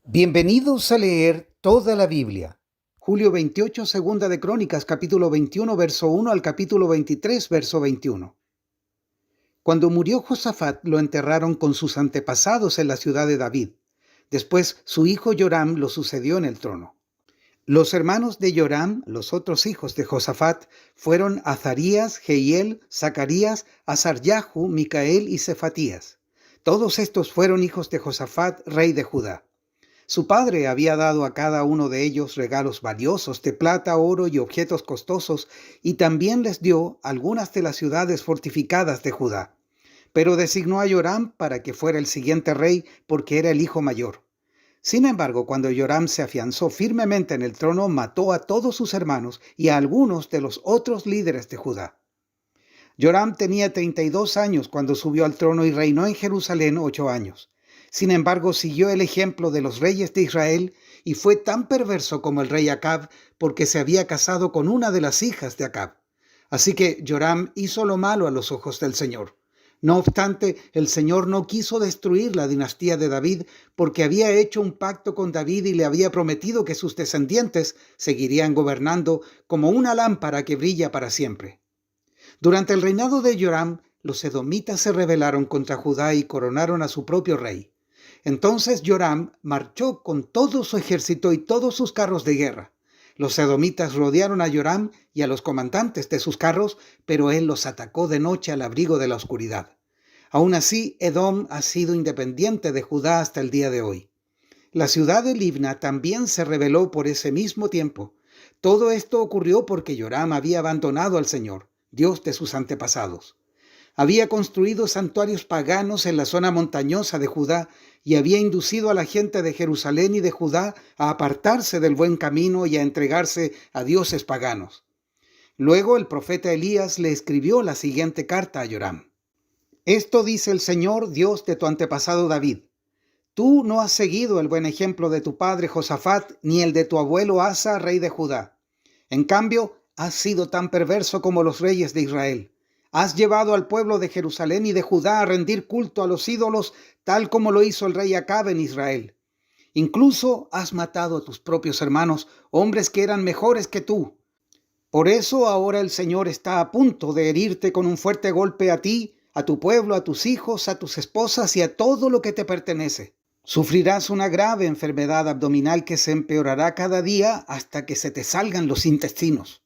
Bienvenidos a leer toda la Biblia. Julio 28, segunda de Crónicas, capítulo 21, verso 1 al capítulo 23, verso 21. Cuando murió Josafat, lo enterraron con sus antepasados en la ciudad de David. Después, su hijo Joram lo sucedió en el trono. Los hermanos de Joram, los otros hijos de Josafat, fueron Azarías, Jehiel, Zacarías, Azaryahu, Micael y Cefatías. Todos estos fueron hijos de Josafat, rey de Judá. Su padre había dado a cada uno de ellos regalos valiosos de plata, oro y objetos costosos, y también les dio algunas de las ciudades fortificadas de Judá. Pero designó a Joram para que fuera el siguiente rey, porque era el hijo mayor. Sin embargo, cuando Joram se afianzó firmemente en el trono, mató a todos sus hermanos y a algunos de los otros líderes de Judá. Joram tenía 32 años cuando subió al trono y reinó en Jerusalén 8 años. Sin embargo, siguió el ejemplo de los reyes de Israel y fue tan perverso como el rey Acab, porque se había casado con una de las hijas de Acab. Así que Joram hizo lo malo a los ojos del Señor. No obstante, el Señor no quiso destruir la dinastía de David, porque había hecho un pacto con David y le había prometido que sus descendientes seguirían gobernando como una lámpara que brilla para siempre. Durante el reinado de Joram, los edomitas se rebelaron contra Judá y coronaron a su propio rey. Entonces Joram marchó con todo su ejército y todos sus carros de guerra. Los edomitas rodearon a Joram y a los comandantes de sus carros, pero él los atacó de noche al abrigo de la oscuridad. Aún así, Edom ha sido independiente de Judá hasta el día de hoy. La ciudad de Libna también se rebeló por ese mismo tiempo. Todo esto ocurrió porque Joram había abandonado al Señor, Dios de sus antepasados. Había construido santuarios paganos en la zona montañosa de Judá y había inducido a la gente de Jerusalén y de Judá a apartarse del buen camino y a entregarse a dioses paganos. Luego el profeta Elías le escribió la siguiente carta a Joram. Esto dice el Señor, Dios de tu antepasado David. Tú no has seguido el buen ejemplo de tu padre Josafat ni el de tu abuelo Asa, rey de Judá. En cambio, has sido tan perverso como los reyes de Israel. Has llevado al pueblo de Jerusalén y de Judá a rendir culto a los ídolos, tal como lo hizo el rey Acab en Israel. Incluso has matado a tus propios hermanos, hombres que eran mejores que tú. Por eso ahora el Señor está a punto de herirte con un fuerte golpe a ti, a tu pueblo, a tus hijos, a tus esposas y a todo lo que te pertenece. Sufrirás una grave enfermedad abdominal que se empeorará cada día hasta que se te salgan los intestinos.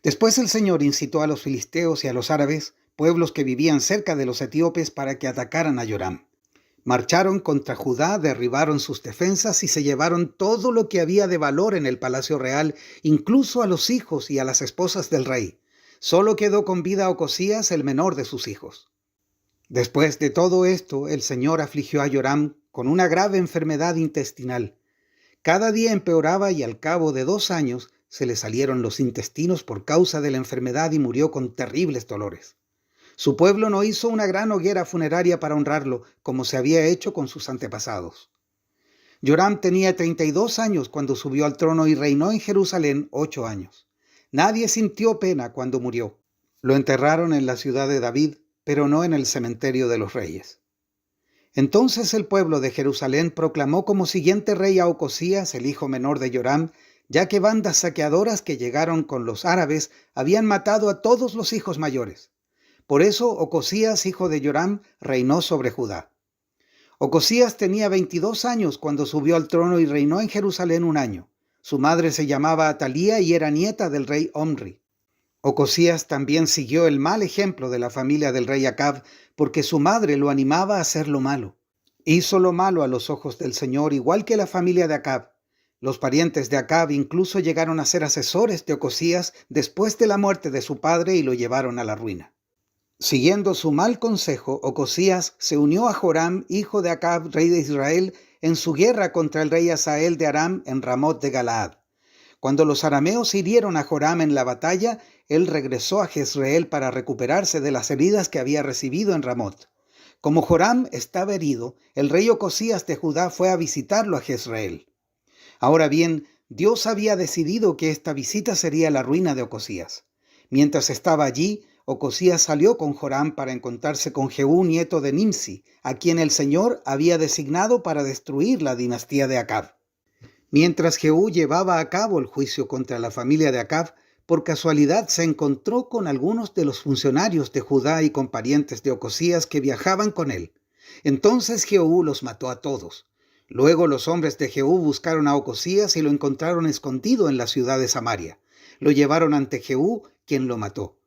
Después el Señor incitó a los filisteos y a los árabes, pueblos que vivían cerca de los etíopes, para que atacaran a Joram. Marcharon contra Judá, derribaron sus defensas y se llevaron todo lo que había de valor en el palacio real, incluso a los hijos y a las esposas del rey. Solo quedó con vida Ocosías, el menor de sus hijos. Después de todo esto, el Señor afligió a Joram con una grave enfermedad intestinal. Cada día empeoraba y al cabo de 2 años se le salieron los intestinos por causa de la enfermedad y murió con terribles dolores. Su pueblo no hizo una gran hoguera funeraria para honrarlo, como se había hecho con sus antepasados. Joram tenía 32 años cuando subió al trono y reinó en Jerusalén 8 años. Nadie sintió pena cuando murió. Lo enterraron en la ciudad de David, pero no en el cementerio de los reyes. Entonces el pueblo de Jerusalén proclamó como siguiente rey a Ocosías, el hijo menor de Joram, ya que bandas saqueadoras que llegaron con los árabes habían matado a todos los hijos mayores. Por eso Ocosías, hijo de Joram, reinó sobre Judá. Ocosías tenía 22 años cuando subió al trono y reinó en Jerusalén 1 año. Su madre se llamaba Atalía y era nieta del rey Omri. Ocosías también siguió el mal ejemplo de la familia del rey Acab, porque su madre lo animaba a hacer lo malo. Hizo lo malo a los ojos del Señor, igual que la familia de Acab. Los parientes de Acab incluso llegaron a ser asesores de Ocosías después de la muerte de su padre y lo llevaron a la ruina. Siguiendo su mal consejo, Ocosías se unió a Joram, hijo de Acab, rey de Israel, en su guerra contra el rey Hazael de Aram en Ramot de Galaad. Cuando los arameos hirieron a Joram en la batalla, él regresó a Jezreel para recuperarse de las heridas que había recibido en Ramot. Como Joram estaba herido, el rey Ocosías de Judá fue a visitarlo a Jezreel. Ahora bien, Dios había decidido que esta visita sería la ruina de Ocosías. Mientras estaba allí, Ocosías salió con Joram para encontrarse con Jehú, nieto de Nimsi, a quien el Señor había designado para destruir la dinastía de Acab. Mientras Jehú llevaba a cabo el juicio contra la familia de Acab, por casualidad se encontró con algunos de los funcionarios de Judá y con parientes de Ocosías que viajaban con él. Entonces Jehú los mató a todos. Luego los hombres de Jehú buscaron a Ocosías y lo encontraron escondido en la ciudad de Samaria. Lo llevaron ante Jehú, quien lo mató.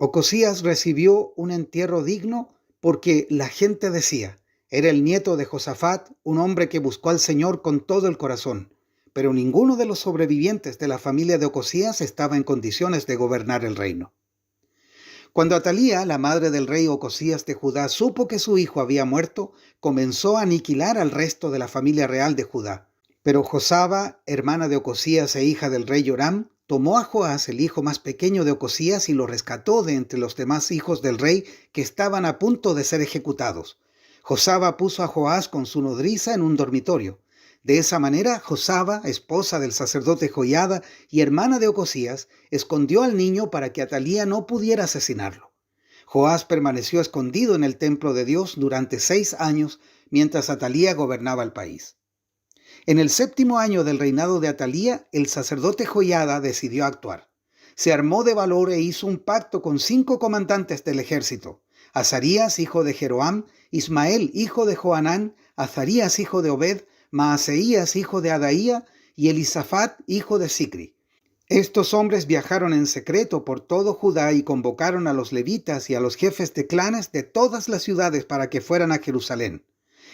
Ocosías recibió un entierro digno porque la gente decía: era el nieto de Josafat, un hombre que buscó al Señor con todo el corazón. Pero ninguno de los sobrevivientes de la familia de Ocosías estaba en condiciones de gobernar el reino. Cuando Atalía, la madre del rey Ocosías de Judá, supo que su hijo había muerto, comenzó a aniquilar al resto de la familia real de Judá. Pero Josaba, hermana de Ocosías e hija del rey Joram, tomó a Joás, el hijo más pequeño de Ocosías, y lo rescató de entre los demás hijos del rey que estaban a punto de ser ejecutados. Josaba puso a Joás con su nodriza en un dormitorio. De esa manera, Josaba, esposa del sacerdote Joiada y hermana de Ocosías, escondió al niño para que Atalía no pudiera asesinarlo. Joás permaneció escondido en el templo de Dios durante 6 años, mientras Atalía gobernaba el país. En el 7º año del reinado de Atalía, el sacerdote Joiada decidió actuar. Se armó de valor e hizo un pacto con 5 comandantes del ejército: Azarías, hijo de Jeroam; Ismael, hijo de Johanán; Azarías, hijo de Obed; Maaseías, hijo de Adaía; y Elisafat, hijo de Sicri. Estos hombres viajaron en secreto por todo Judá y convocaron a los levitas y a los jefes de clanes de todas las ciudades para que fueran a Jerusalén.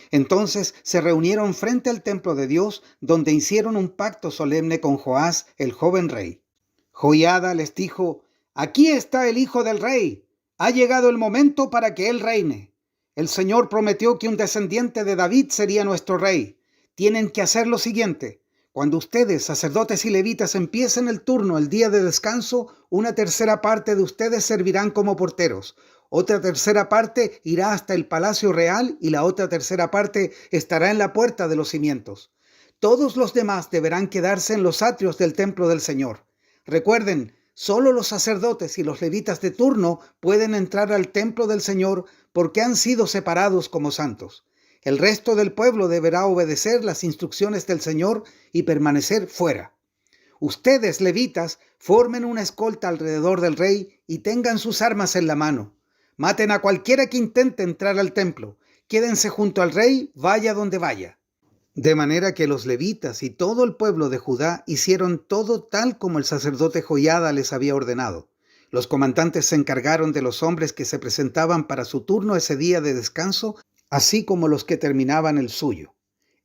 Entonces se reunieron frente al templo de Dios, donde hicieron un pacto solemne con Joás, el joven rey. Joiada les dijo: «Aquí está el hijo del rey. Ha llegado el momento para que él reine. El Señor prometió que un descendiente de David sería nuestro rey. Tienen que hacer lo siguiente: cuando ustedes, sacerdotes y levitas, empiecen el turno el día de descanso, una tercera parte de ustedes servirán como porteros. Otra tercera parte irá hasta el palacio real y la otra tercera parte estará en la puerta de los cimientos. Todos los demás deberán quedarse en los atrios del templo del Señor. Recuerden, solo los sacerdotes y los levitas de turno pueden entrar al templo del Señor porque han sido separados como santos. El resto del pueblo deberá obedecer las instrucciones del Señor y permanecer fuera. Ustedes, levitas, formen una escolta alrededor del rey y tengan sus armas en la mano. Maten a cualquiera que intente entrar al templo. Quédense junto al rey, vaya donde vaya». De manera que los levitas y todo el pueblo de Judá hicieron todo tal como el sacerdote Joiada les había ordenado. Los comandantes se encargaron de los hombres que se presentaban para su turno ese día de descanso, así como los que terminaban el suyo.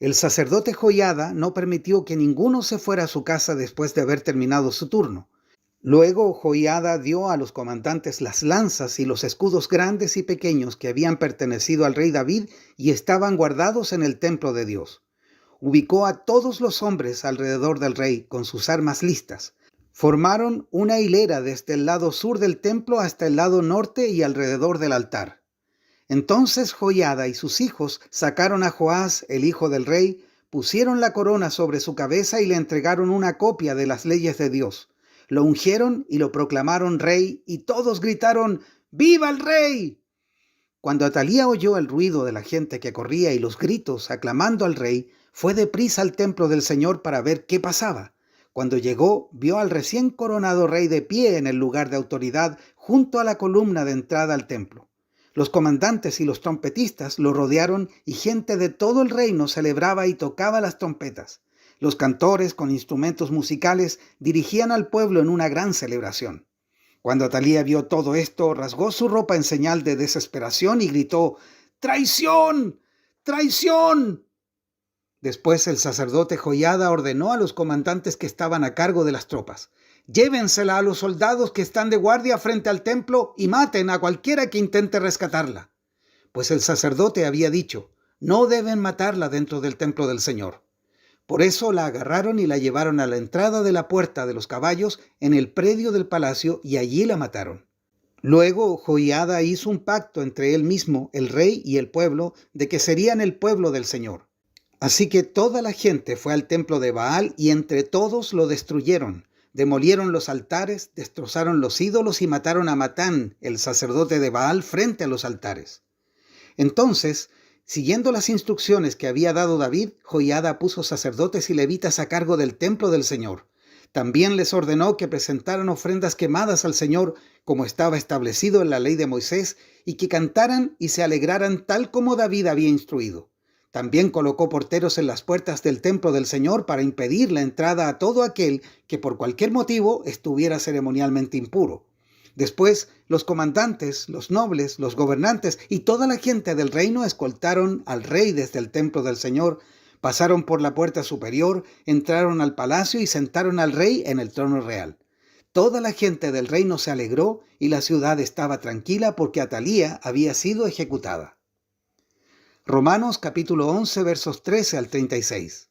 El sacerdote Joiada no permitió que ninguno se fuera a su casa después de haber terminado su turno. Luego Joiada dio a los comandantes las lanzas y los escudos grandes y pequeños que habían pertenecido al rey David y estaban guardados en el templo de Dios. Ubicó a todos los hombres alrededor del rey con sus armas listas. Formaron una hilera desde el lado sur del templo hasta el lado norte y alrededor del altar. Entonces Joiada y sus hijos sacaron a Joás, el hijo del rey, pusieron la corona sobre su cabeza y le entregaron una copia de las leyes de Dios. Lo ungieron y lo proclamaron rey, y todos gritaron: «¡Viva el rey!». Cuando Atalía oyó el ruido de la gente que corría y los gritos aclamando al rey, fue deprisa al templo del Señor para ver qué pasaba. Cuando llegó, vio al recién coronado rey de pie en el lugar de autoridad junto a la columna de entrada al templo. Los comandantes y los trompetistas lo rodearon y gente de todo el reino celebraba y tocaba las trompetas. Los cantores con instrumentos musicales dirigían al pueblo en una gran celebración. Cuando Atalía vio todo esto, rasgó su ropa en señal de desesperación y gritó: «¡Traición! ¡Traición!». Después el sacerdote Joiada ordenó a los comandantes que estaban a cargo de las tropas: «Llévensela a los soldados que están de guardia frente al templo y maten a cualquiera que intente rescatarla». Pues el sacerdote había dicho: «No deben matarla dentro del templo del Señor». Por eso la agarraron y la llevaron a la entrada de la puerta de los caballos en el predio del palacio y allí la mataron. Luego Joiada hizo un pacto entre él mismo, el rey y el pueblo, de que serían el pueblo del Señor. Así que toda la gente fue al templo de Baal y entre todos lo destruyeron. demolieron los altares, destrozaron los ídolos y mataron a Matán, el sacerdote de Baal, frente a los altares. Entonces, siguiendo las instrucciones que había dado David, Joiada puso sacerdotes y levitas a cargo del templo del Señor. También les ordenó que presentaran ofrendas quemadas al Señor, como estaba establecido en la ley de Moisés, y que cantaran y se alegraran tal como David había instruido. También colocó porteros en las puertas del templo del Señor para impedir la entrada a todo aquel que por cualquier motivo estuviera ceremonialmente impuro. Después, los comandantes, los nobles, los gobernantes y toda la gente del reino escoltaron al rey desde el templo del Señor, pasaron por la puerta superior, entraron al palacio y sentaron al rey en el trono real. Toda la gente del reino se alegró y la ciudad estaba tranquila porque Atalía había sido ejecutada. Romanos capítulo 11 versos 13 al 36.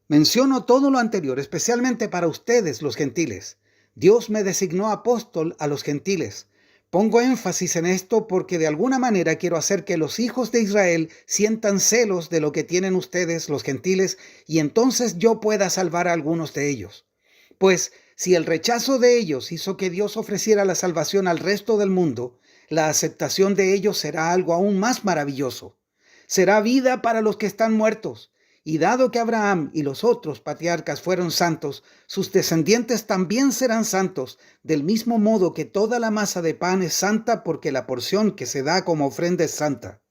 Menciono todo lo anterior especialmente para ustedes los gentiles. Dios me designó apóstol a los gentiles. Pongo énfasis en esto porque de alguna manera quiero hacer que los hijos de Israel sientan celos de lo que tienen ustedes los gentiles y entonces yo pueda salvar a algunos de ellos. Pues si el rechazo de ellos hizo que Dios ofreciera la salvación al resto del mundo, la aceptación de ellos será algo aún más maravilloso. Será vida para los que están muertos. Y dado que Abraham y los otros patriarcas fueron santos, sus descendientes también serán santos, del mismo modo que toda la masa de pan es santa porque la porción que se da como ofrenda es santa.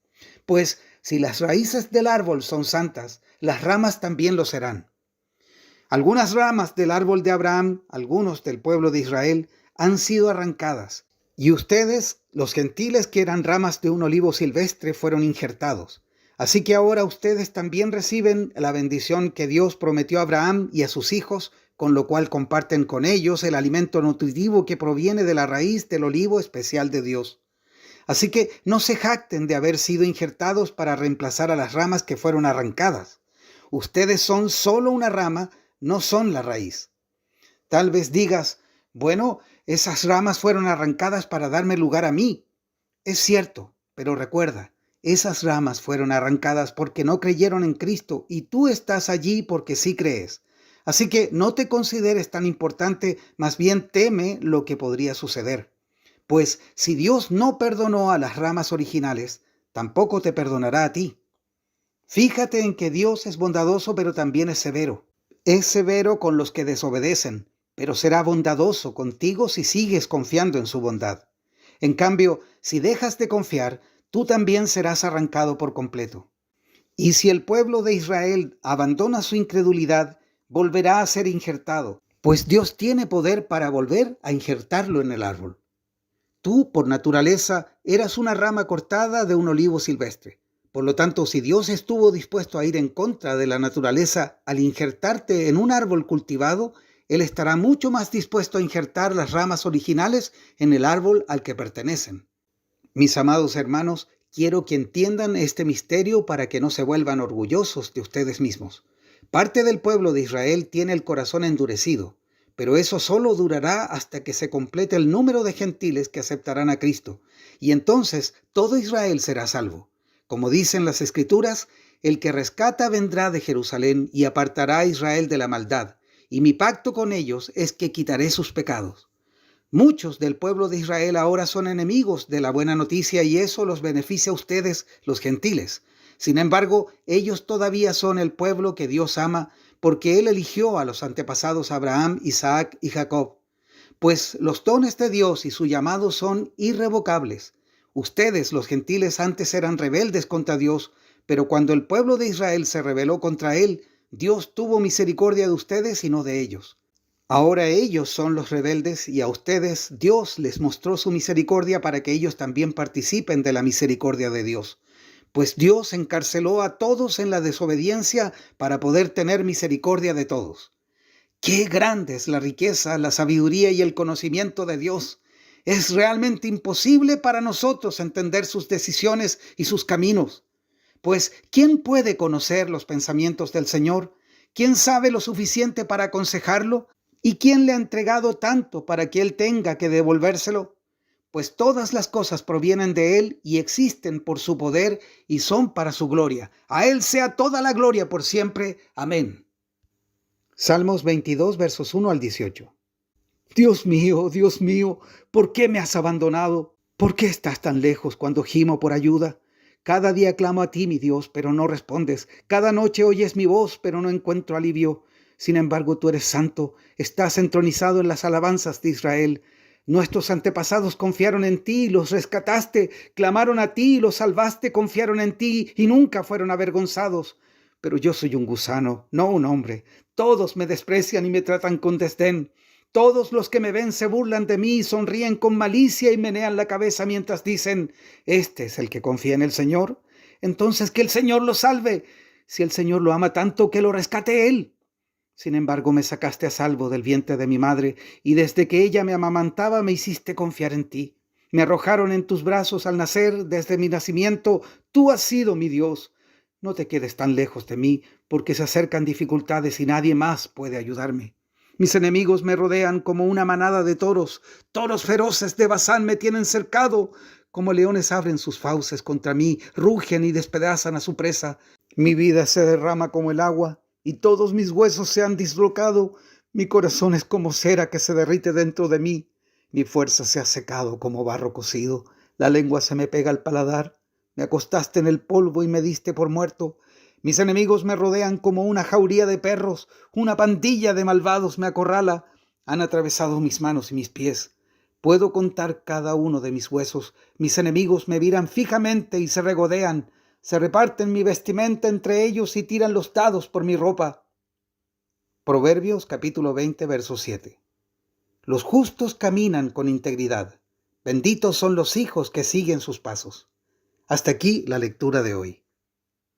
Pues si las raíces del árbol son santas, las ramas también lo serán. Algunas ramas del árbol de Abraham, algunos del pueblo de Israel, han sido arrancadas, y ustedes, los gentiles que eran ramas de un olivo silvestre, fueron injertados. Así que ahora ustedes también reciben la bendición que Dios prometió a Abraham y a sus hijos, con lo cual comparten con ellos el alimento nutritivo que proviene de la raíz del olivo especial de Dios. Así que no se jacten de haber sido injertados para reemplazar a las ramas que fueron arrancadas. Ustedes son solo una rama, no son la raíz. Tal vez digas, bueno, esas ramas fueron arrancadas para darme lugar a mí. Es cierto, pero recuerda, esas ramas fueron arrancadas porque no creyeron en Cristo y tú estás allí porque sí crees. Así que no te consideres tan importante, más bien teme lo que podría suceder. Pues si Dios no perdonó a las ramas originales, tampoco te perdonará a ti. Fíjate en que Dios es bondadoso pero también es severo. Es severo con los que desobedecen, pero será bondadoso contigo si sigues confiando en su bondad. En cambio, si dejas de confiar, tú también serás arrancado por completo. Y si el pueblo de Israel abandona su incredulidad, volverá a ser injertado, pues Dios tiene poder para volver a injertarlo en el árbol. Tú, por naturaleza, eras una rama cortada de un olivo silvestre. Por lo tanto, si Dios estuvo dispuesto a ir en contra de la naturaleza al injertarte en un árbol cultivado, Él estará mucho más dispuesto a injertar las ramas originales en el árbol al que pertenecen. Mis amados hermanos, quiero que entiendan este misterio para que no se vuelvan orgullosos de ustedes mismos. Parte del pueblo de Israel tiene el corazón endurecido, pero eso solo durará hasta que se complete el número de gentiles que aceptarán a Cristo, y entonces todo Israel será salvo. Como dicen las Escrituras, el que rescata vendrá de Jerusalén y apartará a Israel de la maldad, y mi pacto con ellos es que quitaré sus pecados. Muchos del pueblo de Israel ahora son enemigos de la buena noticia y eso los beneficia a ustedes, los gentiles. Sin embargo, ellos todavía son el pueblo que Dios ama porque Él eligió a los antepasados Abraham, Isaac y Jacob. Pues los dones de Dios y su llamado son irrevocables. Ustedes, los gentiles, antes eran rebeldes contra Dios, pero cuando el pueblo de Israel se rebeló contra Él, Dios tuvo misericordia de ustedes y no de ellos. Ahora ellos son los rebeldes y a ustedes Dios les mostró su misericordia para que ellos también participen de la misericordia de Dios. Pues Dios encarceló a todos en la desobediencia para poder tener misericordia de todos. ¡Qué grande es la riqueza, la sabiduría y el conocimiento de Dios! Es realmente imposible para nosotros entender sus decisiones y sus caminos. Pues, ¿quién puede conocer los pensamientos del Señor? ¿Quién sabe lo suficiente para aconsejarlo? ¿Y quién le ha entregado tanto para que Él tenga que devolvérselo? Pues todas las cosas provienen de Él y existen por su poder y son para su gloria. A Él sea toda la gloria por siempre. Amén. Salmos 22, versos 1 al 18. Dios mío, ¿por qué me has abandonado? ¿Por qué estás tan lejos cuando gimo por ayuda? Cada día clamo a ti, mi Dios, pero no respondes. Cada noche oyes mi voz, pero no encuentro alivio. Sin embargo, tú eres santo, estás entronizado en las alabanzas de Israel. Nuestros antepasados confiaron en ti, los rescataste, clamaron a ti, los salvaste, confiaron en ti y nunca fueron avergonzados. Pero yo soy un gusano, no un hombre. Todos me desprecian y me tratan con desdén. Todos los que me ven se burlan de mí, sonríen con malicia y menean la cabeza mientras dicen: «Este es el que confía en el Señor». Entonces que el Señor lo salve. Si el Señor lo ama tanto, que lo rescate Él. Sin embargo, me sacaste a salvo del vientre de mi madre, y desde que ella me amamantaba me hiciste confiar en ti. Me arrojaron en tus brazos al nacer, desde mi nacimiento. Tú has sido mi Dios. No te quedes tan lejos de mí, porque se acercan dificultades y nadie más puede ayudarme. Mis enemigos me rodean como una manada de toros. Toros feroces de Basán me tienen cercado. Como leones abren sus fauces contra mí, rugen y despedazan a su presa. Mi vida se derrama como el agua y todos mis huesos se han dislocado. Mi corazón es como cera que se derrite dentro de mí. Mi fuerza se ha secado como barro cocido. La lengua se me pega al paladar. Me acostaste en el polvo y me diste por muerto. Mis enemigos me rodean como una jauría de perros. Una pandilla de malvados me acorrala. Han atravesado mis manos y mis pies. Puedo contar cada uno de mis huesos. Mis enemigos me miran fijamente y se regodean. Se reparten mi vestimenta entre ellos y tiran los dados por mi ropa. Proverbios capítulo 20, verso 7. Los justos caminan con integridad. Benditos son los hijos que siguen sus pasos. Hasta aquí la lectura de hoy.